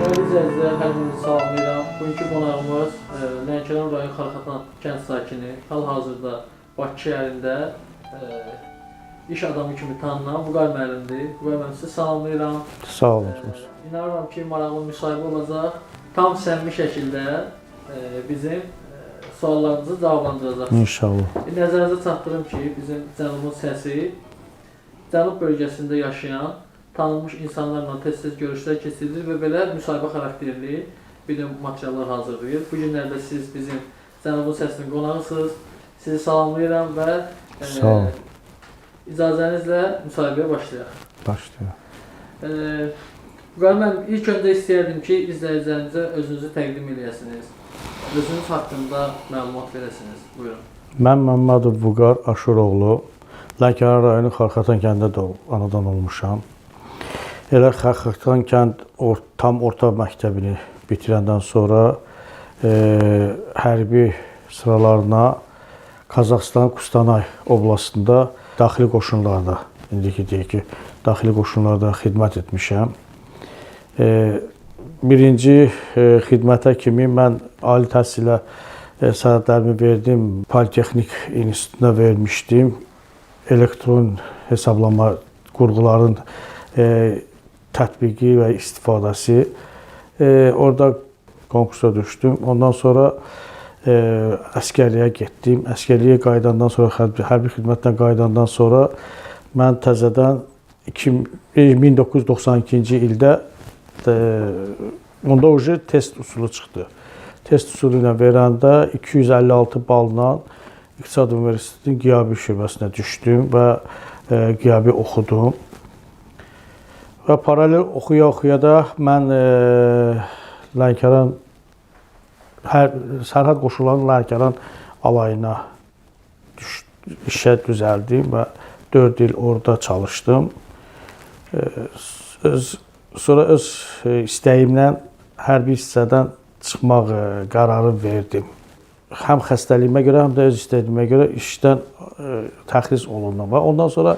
Dəyərli izləyicilər, hər birinizi salamlayıram. Bugünkü qonağımız Lənkəran rayon Xarxatan kənd sakini, hal-hazırda Bakı şəhərində iş adamı kimi tanınan Vüqar müəllimdir. Vüqar müəllim, sizi salamlayıram. Sağ olun. İnanıram ki, maraqlı müsahibə olacaq. Tam səmimi şəkildə bizim suallarımızı cavablandıracaqsınız. İnşallah. Nəzərinizə çatdırım ki, bizim Cənubun səsi Cənub bölgəsində yaşayan tanınmış insanlarla tez-tez görüşlər keçirilir və belə müsahibə xarakterli video materiallar hazırlayır. Bu günlərdə siz bizim Cənubun səsinin qonağısınız. Sizi salamlayıram və icazənizlə müsahibəyə başlayaq. Başlayaq. Vüqar müəllim, ilk öncə istəyərdim ki, izləyicilərimizə özünüzü təqdim edəsiniz. Özünüz haqqında məlumat verəsiniz. Buyurun. Mən Məmmədov Vüqar Aşuroğlu. Lənkəran rayonu Xarxatan kəndində anadan olmuşam. Elə Xarxatan kənd tam orta məktəbini bitirəndən sonra hərbi sıralarına Qazaxıstan Kustanay oblastında daxili qoşunlarda, indiki deyək ki, daxili qoşunlarda xidmət etmişəm. Birinci xidmətə kimi mən ali təhsilə sənədlərimi verdim, Politexnik İnstitutuna vermişdim. Elektron hesablama qurğuların tətbiqi və istifadəsi. Orada konkursa düşdüm. Ondan sonra əskərliyə getdim. Əskərliyə qayıdandan sonra, hərbi xidmətdən qayıdandan sonra mən təzədən 1992-ci ildə onda test usulu çıxdı. Test usulu ilə verəndə 256 balla İqtisad Universitetinin qiyabi şöbəsinə düşdüm və qiyabi oxudum. Və paralel oxuya-oxuya da mən Lənkəran, Sərhəd qoşullarının Lənkəran alayına işə düzəldim və 4 il orada çalışdım. Sonra öz istəyimlə hərbi hissədən çıxmaq qərarı verdim. Həm xəstəliyimə görə, həm də öz istədiyimə görə işdən təxris olundum. Və ondan sonra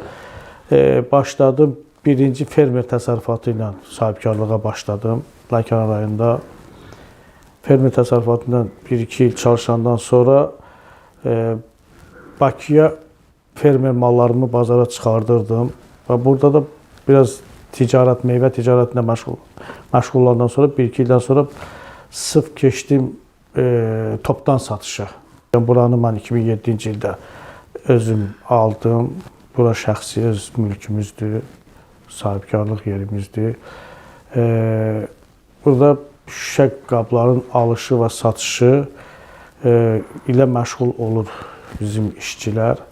başladım, birinci fermer təsərrüfatı ilə sahibkarlığa başladım Lənkəran rayonunda. Fermer təsərrüfatı ilə 1-2 il çalışandan sonra Bakıya fermer mallarımı bazara çıxardırdım. Və burada da biraz ticarət, meyvə ticarətinə məşğul olandan sonra, 1-2 ildən sonra sırf keçdim topdan satışa. Buranı mən 2007-ci ildə özüm aldım. Bura şəxsi öz mülkümüzdür, sahibkarlıq yerimizdir. Burada şüşə qabların alışı və satışı ilə məşğul olur bizim işçilər.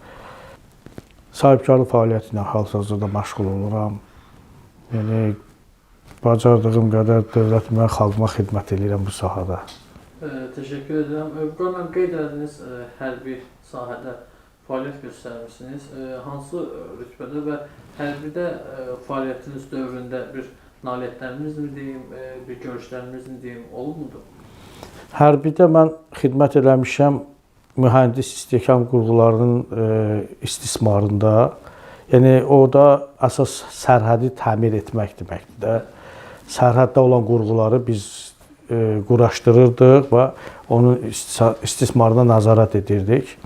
Sahibkarlıq fəaliyyəti ilə hal-hazırda məşğul oluram. Yəni, bacardığım qədər dövlətimə, xalqıma xidmət edirəm bu sahədə. Təşəkkür edirəm. Vüqar müəllim, qeyd ediniz, hərbi sahədə fəaliyyət göstərmişsiniz. Hansı rütbədə və hərbidə fəaliyyətiniz dövründə bir nailiyyətləriniz mi deyim, bir görüşləriniz mi deyim, olubmudur? Hərbidə mən xidmət eləmişəm mühəndis istehkam qurğularının istismarında. Yəni, o da əsas sərhədi təmir etmək deməkdir də. Sərhəddə olan qurğuları biz quraşdırırdıq və onun istismarına nəzarət edirdik.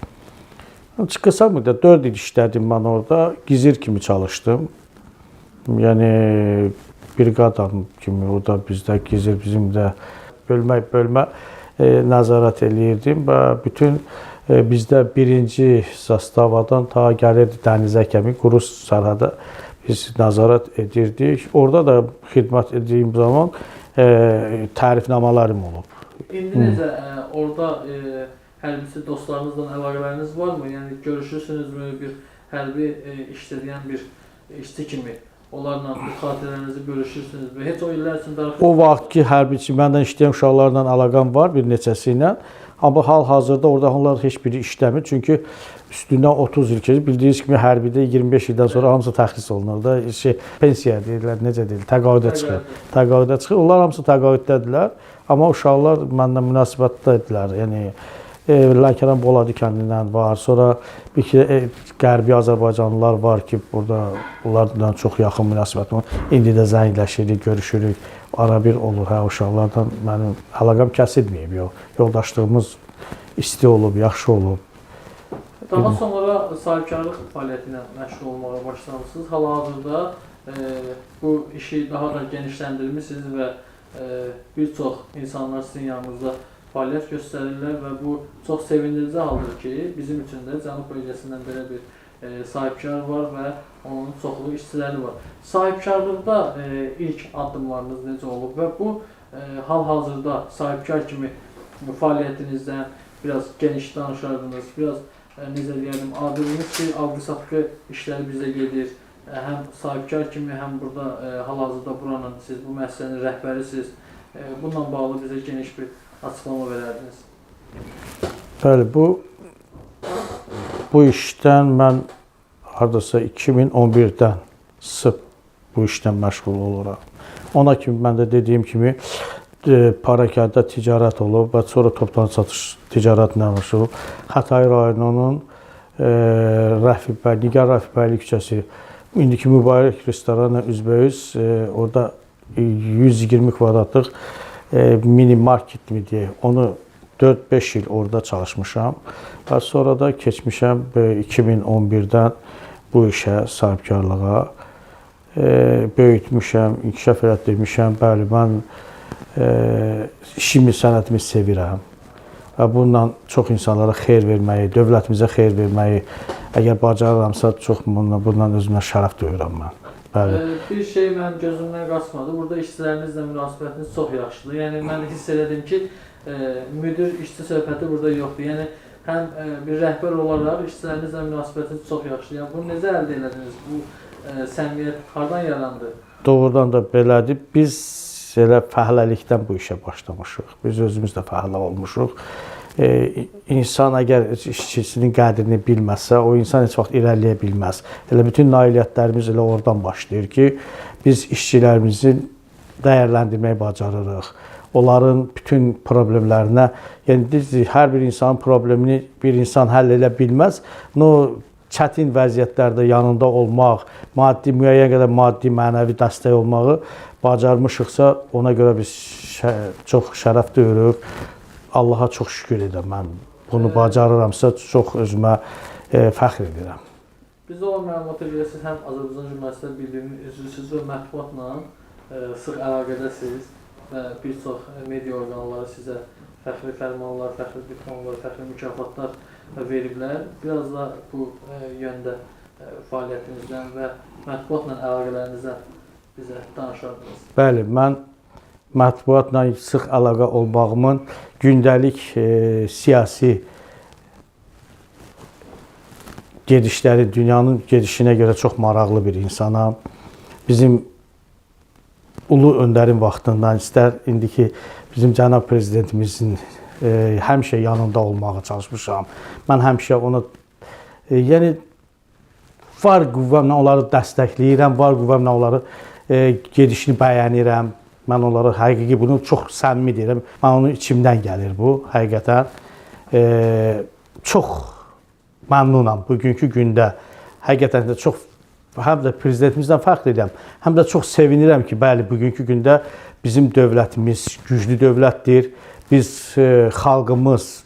Qısa müddət 4 il işlədim mən orada, gizir kimi çalışdım. Yəni, briqadam kimi orada bizdə gizir, bizim də bölmə nəzarət eləyirdim və bütün bizdə birinci zastavadan ta gəlirdi dənizə kimi quru sərhədə biz nəzarət edirdik. Orada da xidmət etdiyim zaman tərifnamalarım olub. İndi necə, orada hərbiçi dostlarınızla əlaqələriniz varmı? Yəni, görüşürsünüzmü bir hərbi işləyən bir işçi kimi? Onlarla bu xatirələrinizi bölüşürsünüzmü? Heç o illər üçün darıxır? O vaxt ki, hərbiçi, məndən işləyən uşaqlarla əlaqəm var, bir neçəsi ilə. Amma hal-hazırda orada onlar heç biri işləmir. Çünki üstündən 30 il keçir. Bildiyiniz kimi, hərbidə 25 ildən sonra hamısı təxris olunur da. Pensiya deyirlər, necə deyirlər, təqaüdə çıxır. Təqaüdə çıxır. Onlar hamısı təqaüddədirlər. Amma uşaqlar məndən münasibətdədirlər. Yəni, Lənkəran Boladi kəndindən var. Sonra qərbi Azərbaycanlılar var ki, burada onlarla çox yaxın münasibət var. İndi də zəngləşirik, görüşürük. ara bir olur. Hə, uşaqlardan mənim əlaqəm kəsilməyib. Yoldaşlığımız isti olub, yaxşı olub. Daha sonra sahibkarlıq fəaliyyəti ilə məşğul olmağa başlamışsınız. Hal-hazırda bu işi daha da genişləndirmişsiniz və bir çox insanlar sizin yanınızda fəaliyyət göstərirlər və bu çox sevindirici haldır ki, bizim üçün də Cənub bölgəsindən belə bir sahibkar var və onun çoxlu işçiləri var. Sahibkarlıqda ilk addımlarınız necə olub və bu hal-hazırda sahibkar kimi fəaliyyətinizdən biraz geniş danışardınız, biraz necə deyəlim, adınız ki, alqı-satqı işləri bizə gedir. Həm sahibkar kimi, həm burada hal-hazırda buranın, siz bu müəssisənin rəhbərisiniz. Bununla bağlı bizə geniş bir açıqlama verərdiniz. Bəli, bu işdən mən hardasa 2011-dən sırf bu işdən məşğul oluram. Ona kimi mən də dediyim kimi parakəndə ticarət olub və sonra toptan satış ticarətlə məşğul olub. Xətai rayonunun Nigar Rəfibəyli küçəsi, indiki mübarək restoranla üzbəüz, orada 120 kvadratlıq mini market mi deyək, onu 4-5 il orada çalışmışam və sonra da keçmişəm 2011-dən bu işə, sahibkarlığa böyütmüşəm, inkişaf etdirmişəm. Bəli, mən işimi, sənətimi sevirəm və bununla çox insanlara xeyir verməyi, dövlətimizə xeyir verməyi, əgər bacarıramsa, çox bununla özümə şərəf duyuram mən. Bəli. Bir şey mənim gözümdən qaçmadı. Burada işçilərinizlə münasibətiniz çox yaxşıdır. Yəni, mən hiss elədim ki, müdir-işçi söhbəti burada yoxdur. Yəni, həm bir rəhbər olaraq işçilərinizlə münasibətiniz çox yaxşıdır. Yəni, bunu necə əldə elədiniz? Bu səmiyyət hardan yarandı? Doğrudan da belədir. Biz elə fəhləlikdən bu işə başlamışıq. Biz özümüz də fəhlə olmuşuq. İnsan əgər işçisinin qədrini bilməzsə, o insan heç vaxt irəliləyə bilməz. Elə bütün nailiyyətlərimiz elə oradan başlayır ki, biz işçilərimizi dəyərləndirməyi bacarırıq. Onların bütün problemlərinə, yəni hər bir insanın problemini bir insan həll edə bilməz. Çətin vəziyyətlərdə yanında olmaq, müəyyən qədər maddi, mənəvi dəstək olmağı bacarmışıqsa, ona görə biz çox şərəf duyuruq. Allaha çox şükür edirəm. Mən bunu bacarıramsa, çox özümə fəxr edirəm. Biz olan məlumata görə siz həm Azərbaycan Jurnalistlər Birliyinin üzvüsünüz və mətbuatla sıx əlaqədəsiniz və bir çox media orqanları sizə fəxri fərmanlar, fəxri diplomlar, fəxri mükafatlar veriblər. Biraz da bu yöndə fəaliyyətinizdən və mətbuatla əlaqələrinizdən bizə danışardınız. Bəli, mən mətbuatla sıx əlaqə olmağımın gündəlik siyasi gedişləri, dünyanın gedişinə görə çox maraqlı bir insanam. Bizim ulu öndərin vaxtından istər indiki bizim cənab prezidentimizin həmişə yanında olmağa çalışmışam. Mən həmişə ona, yəni var qüvvəmlə onları dəstəkləyirəm, var qüvvəmlə onları gedişini bəyənirəm. Mən onlara həqiqi bunu çox səmimi deyirəm. Mən onun içimdən gəlir bu, həqiqətən. Çox məmnunam bugünkü gündə. Həqiqətən də çox, həm də prezidentimizdən fəxr edirəm, həm də çox sevinirəm ki, bəli, bugünkü gündə bizim dövlətimiz güclü dövlətdir. Biz, xalqımız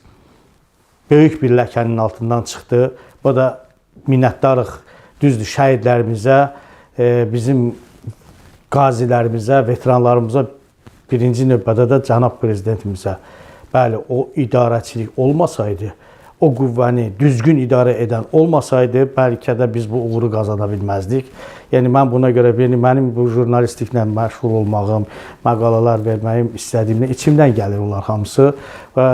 böyük bir ləkənin altından çıxdı. Bu da minnətdarıq, düzdür, şəhidlərimizə, bizim qazilərimizə, veteranlarımıza, birinci növbədə də cənab prezidentimizə. Bəli, o idarəçilik olmasaydı, o qüvvəni düzgün idarə edən olmasaydı, bəlkə də biz bu uğuru qazana bilməzdik. Yəni, mən buna görə mənim bu jurnalistliklə məşğul olmağım, məqalalar verməyim istədiyimdə içimdən gəlir onlar hamısı. Və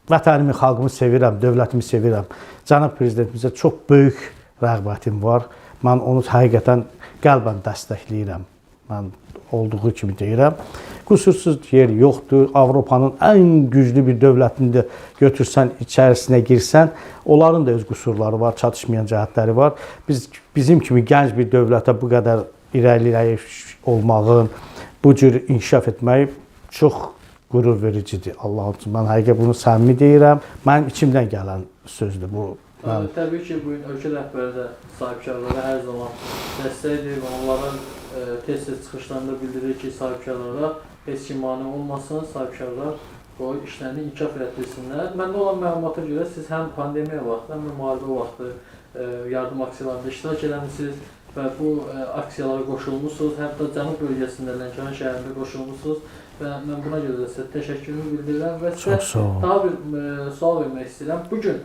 vətənimi, xalqımı sevirəm, dövlətimi sevirəm. Cənab prezidentimizə çox böyük rəğbətim var. Mən onu həqiqətən qəlbən dəstəkləyirəm. Mən olduğu kimi deyirəm. Qüsursuz yer yoxdur. Avropanın ən güclü bir dövlətini də götürsən, içərisinə girsən, onların da öz qüsurları var, çatışmayan cəhətləri var. Bizim kimi gənc bir dövlətə bu qədər irəliləyib olmağın, bu cür inkişaf etməyi çox qürur vericidir. Allah üçün, mən həqiqət bunu səmimi deyirəm. Mənim içimdən gələn sözdür bu. Təbii ki, bu gün ölkə rəhbəri də sahibkarlara hər zaman dəstəkdir və onlara tez-tez çıxışlarında bildirir ki, sahibkarlara heç kim mane olmasın, sahibkarlar qoy işlərini inkişaf etdirsinlər. Məndə olan məlumata görə siz həm pandemiya vaxtı, həm də müharibə vaxtı yardım aksiyalarında iştirak eləmisiniz və bu aksiyalara qoşulmusunuz. Hətta Cənub bölgəsində, Lənkəran şəhərində qoşulmusunuz və mən buna görə də sizə təşəkkürümü bildirirəm və sizə daha bir sual vermək istəyirəm. Bugün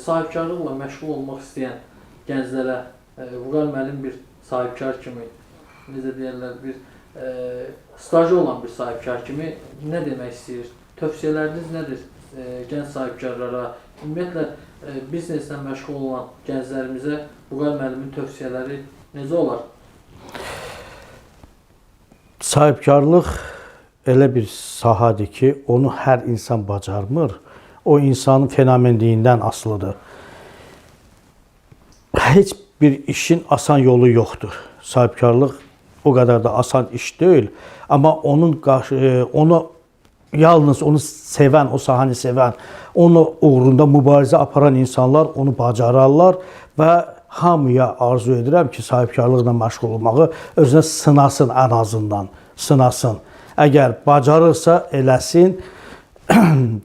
sahibkarlıqla məşğul olmaq istəyən gənclərə Vüqar müəllim bir sahibkar kimi, necə deyirlər, bir stajı olan bir sahibkar kimi nə demək istəyir? Tövsiyələriniz nədir gənc sahibkarlara? Ümumiyyətlə, bizneslə məşğul olan gənclərimizə Vüqar müəllimin tövsiyələri necə olar? Sahibkarlıq elə bir sahadır ki, onu hər insan bacarmır. O insanın fenomenliyindən asılıdır. Heç bir işin asan yolu yoxdur. Sahibkarlıq o qədər də asan iş deyil. Amma onu yalnız onu sevən, o sahanı sevən, onu uğrunda mübarizə aparan insanlar onu bacararlar və hamıya arzu edirəm ki, sahibkarlıqla məşğul olmağı özünə sınasın, ən azından sınasın. Əgər bacarırsa eləsin,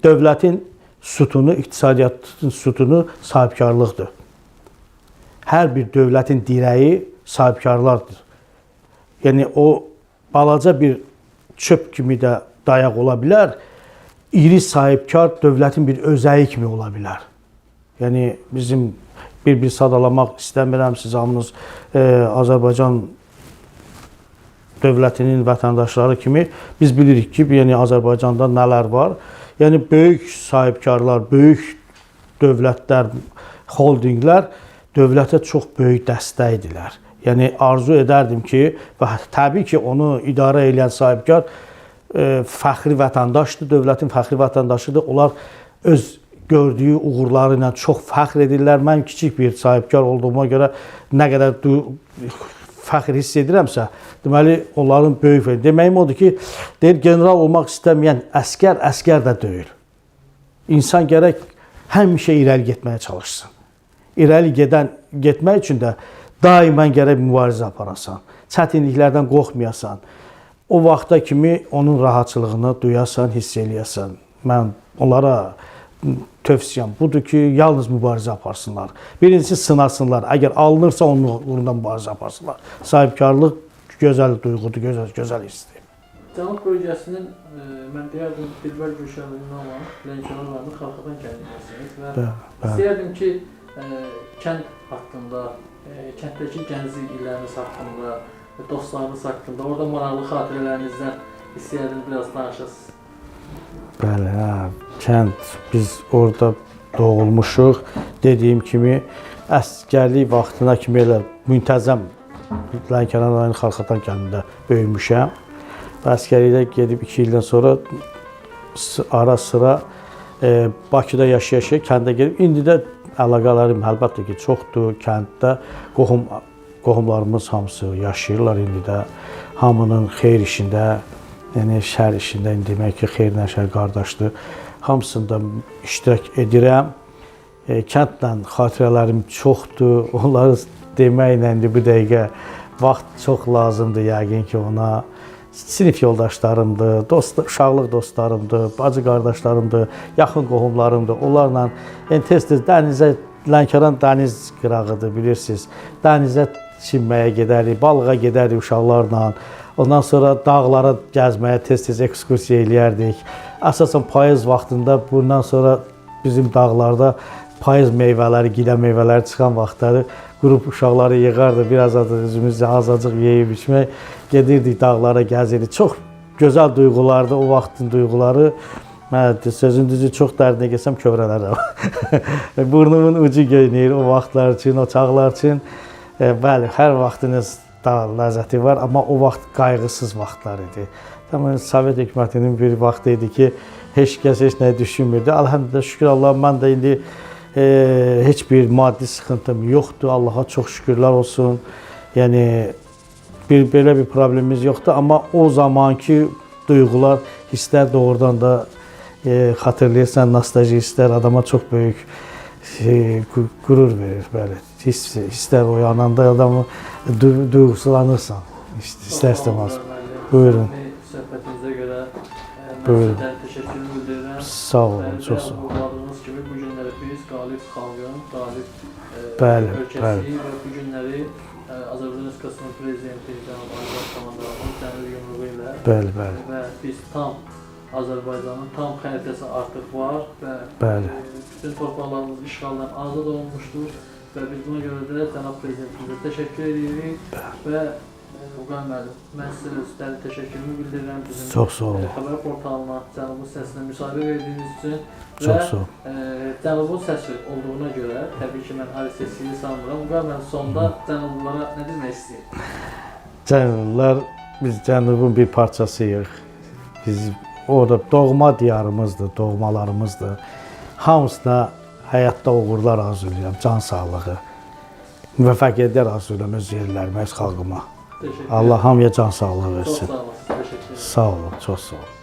dövlətin sütunu, iqtisadiyyatın sütunu sahibkarlıqdır. Hər bir dövlətin dirəyi sahibkarlardır. Yəni o balaca bir çöp kimi də dayaq ola bilər, iri sahibkar dövlətin bir özəyi kimi ola bilər. Yəni bizim bir sadalamaq istəmirəm, siz hamınız Azərbaycan dövlətinin vətəndaşları kimi biz bilirik ki, yəni Azərbaycanda nələr var. Yəni böyük sahibkarlar, böyük dövlətlər, holdinglər dövlətə çox böyük dəstəkdirlər. Yəni arzu edərdim ki, və təbii ki, onu idarə edən sahibkar fəxri vətəndaşdır, dövlətin fəxri vətəndaşıdır. Onlar öz gördüyü uğurları ilə çox fəxr edirlər. Mən kiçik bir sahibkar olduğuma görə nə qədər fəxr hiss edirəmsə, deməli, onların böyük fəxri. Deməyim odur ki, deyir, general olmaq istəməyən əskər də deyil. İnsan gərək həmişə irəli getməyə çalışsın. İrəli getmək üçün də daimən gərək mübarizə aparasan. Çətinliklərdən qorxmayasan. O vaxta kimi onun rahatçılığını duyasan, hiss eləyəsən. Mən onlara tövsiyəm budur ki, yalnız mübarizə aparsınlar. Birincisi sınasınlar. Əgər alınırsa onun uğrunda mübarizə aparsınlar. Sahibkarlıq gözəl duyğudur, gözəl hissdir. Cənub bölgəsinin, mən deyərdim, Dilbər Gülşənliyinin olan Lənkəran rayonu Xalqadan kəndindəsiniz və istəyərdim ki, kənd haqqında, kənddəki gənclik illəriniz haqqında, dostlarınız haqqında, orada maraqlı xatirələrinizdən istəyərdim biraz danışasınız. Bəli, kənd, biz orada doğulmuşuq. Dediyim kimi, əsgərlik vaxtına kimi elə müntəzəm Lənkəran rayonu Xalqatan kəndində böyümüşəm. Və əsgərlikdə gedib 2 ildən sonra ara sıra Bakıda yaşaya-yaşaya kəndə gedib. İndi də əlaqələrim əlbəttə ki, çoxdur kənddə. Qohumlarımız hamısı yaşayırlar indi də. Hamının xeyir işində, yəni şər işində, demək ki, xeyirlə şər qardaşdır. Hamısında iştirak edirəm. Kəndlə xatirələrim çoxdur. Onları deməklə indi bu dəqiqə vaxt çox lazımdır yəqin ki ona. Sinif yoldaşlarımdır, uşaqlıq dostlarımdır, bacı qardaşlarımdır, yaxın qohumlarımdır. Onlarla tez-tez dənizə, Lənkəran dəniz qırağıdır, bilirsiniz. Dənizə çimməyə gedərik, balığa gedərik uşaqlarla. Ondan sonra dağlara gəzməyə tez-tez ekskursiya eləyərdik. Əsasən payız vaxtında, bundan sonra bizim dağlarda payız meyvələri, gilə meyvələri çıxan vaxtları qrup uşaqları yığardı, biraz özümüzü azacıq yeyib içmək, gedirdik dağlara, gəzirdik. Çox gözəl duyğulardı, o vaxtın duyğuları. Sözün düzü çox dərinə gəlsəm kövrələrəm. Burnumun ucu göynəyir o vaxtlar üçün, o çağlar üçün. Bəli, hər vaxtınız da ləzzəti var, amma o vaxt qayğısız vaxtlar idi. Sovet hökumətinin bir vaxtı idi ki, heç kəs heç nəyi düşünmürdü. Elhamdülillah, şükür Allah, mən də indi heç bir maddi sıxıntım yoxdur. Allaha çox şükürlər olsun. Yəni, belə bir problemimiz yoxdur. Amma o zamanki duyğular, hisslər doğrudan da xatırlayırsan, nostalji hisslər adama çox böyük qürur verir. Bəli, hisslər oyananda adamı duyğusulanırsan. İstər-istəməz. Buyurun. Söhbətinizə görə Buyurun. sizdən təşəkkür bildirirəm. Sağ olun, çox sağ olun. Vurguladığınız kimi bu günləri biz qalib xalqın, qalib Bəli, ölkəsi bəli. və bu günləri Azərbaycan Respublikasının prezidenti cənab Aydın Komandanın dəmir yumruğu ilə Bəli, bəli. və biz tam Azərbaycanın tam xəritəsi artıq var və Bəli. bütün torpaqlarımız işğaldan azad olunmuşdur və biz buna görə də cənab prezidentimizə təşəkkür edirik və Uğay müəllim, mən sizə özləri təşəkkürümü bildirirəm bizim Çox sağ olun. xəbər portalına, Cənubun səsinə müsahibə verdiyiniz üçün və Çox sağ olun. Cənubun səsi olduğuna görə təbii ki, mən Ali Sesiyi sanmıram. Uğay müəllim, sonda Cənublulara nə demək istəyir? Cənublar, biz Cənubun bir parçasıyıq. Biz orada doğma diyarımızdır, doğmalarımızdır. Hamısına həyatda uğurlar arzulayıram, can sağlığı. Müvəffəqiyyətlər arzulayıram öz yerlərimə, öz xalqıma. Təşəkkür Allah hamıya can sağlığı Çox versin. sağ olun, təşəkkür ederim. Sağ olun, çox sağ olun.